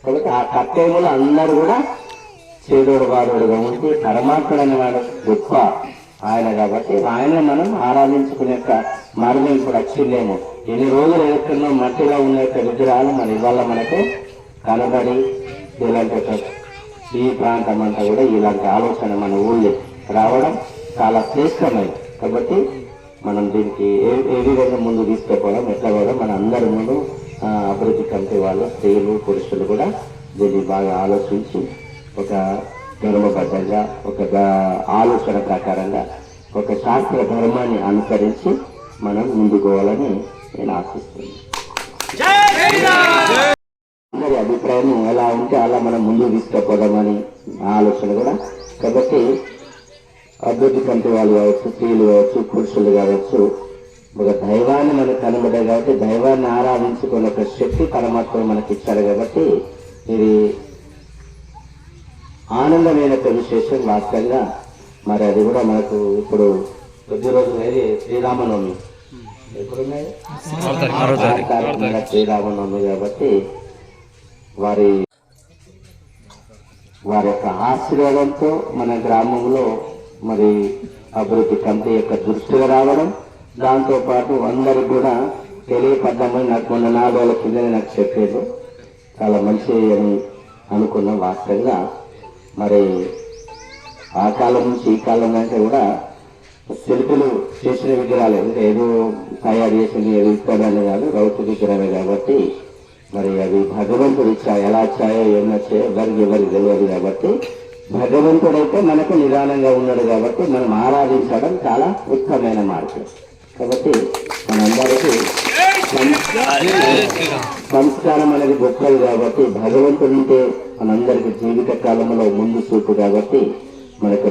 కాబట్టి ఆ కర్తవ్యములు అందరూ కూడా చేదోడు వాడోడుగా ఉంటూ పరమాత్ముడు అనేవాడు గొప్ప ఆయన కాబట్టి ఆయన మనం ఆరాధించుకునే మార్గం ఇప్పుడు వచ్చిందేమో. ఎన్ని రోజులు ఎదుర్కొన్న మట్టిలో ఉన్న విగ్రహాలు మన ఇవాళ మనకు కనబడి ఇలాంటి ఈ ప్రాంతం అంతా కూడా ఇలాంటి ఆలోచన మన ఊళ్ళో రావడం చాలా శ్రేష్టమైనది. కాబట్టి మనం దీనికి ఏ విధంగా ముందు తీసుకుపోవడం ఎట్లా కూడా మన అందరి ముందు అభివృద్ధి కమిటీ వాళ్ళు స్త్రీలు పురుషులు కూడా దీన్ని బాగా ఆలోచించి ఒక ధర్మబద్ధంగా ఒక ఆలోచన ప్రకారంగా ఒక శాస్త్ర ధర్మాన్ని అనుసరించి మనం ముందుకోవాలని నేను ఆశిస్తున్నాను. అందరి అభిప్రాయం ఎలా ఉంటే అలా మనం ముందుకు తీసుకుపోదామని ఆలోచన కూడా. కాబట్టి అభివృద్ధి కమిటీ వాళ్ళు కావచ్చు, స్త్రీలు కావచ్చు, పురుషులు కావచ్చు, ఒక దైవాన్ని మనకు కనబడ్డాయి కాబట్టి దైవాన్ని ఆరాధించుకునే ఒక శక్తి పరమాత్మ మనకి ఇచ్చారు. కాబట్టి ఇది ఆనందమైన విశేషం వాస్తవంగా. మరి అది కూడా మనకు ఇప్పుడు కొద్ది రోజులు శ్రీరామనవమి ఎప్పుడున్నాయి, శ్రీరామనవమి. కాబట్టి వారి యొక్క ఆశీర్వాదంతో మన గ్రామంలో మరి అభివృద్ధి కమిటీ యొక్క దృష్టిగా రావడం, దాంతో పాటు అందరికి కూడా తెలియపడ్డామని నాకు మొన్న 4 రోజుల కింద నాకు చెప్పారు. చాలా మంచి అని అనుకున్నాం. వాస్తవంగా మరి ఆ కాలం నుంచి ఈ కాలం కంటే కూడా శిల్పులు చేసిన విగ్రహాలు అంటే ఏదో తయారు చేసింది ఏదో ఇస్తాడని కాదు, రౌతు విగ్రహమే కాబట్టి మరి అవి భగవంతుడు ఇచ్చా, ఎలా వచ్చాయో ఏం వచ్చాయో ఎవరికి తెలియదు. కాబట్టి భగవంతుడైతే మనకు నిదానంగా ఉన్నాడు కాబట్టి మనం ఆరాధించడం చాలా ఉత్తమమైన మార్గం. కాబట్టి మనందరికీ సంస్కారం అనేది గొప్పది కాబట్టి భగవంతుడు ఉంటే మనందరికీ జీవిత కాలంలో ముందు చూపు కాబట్టి మనకు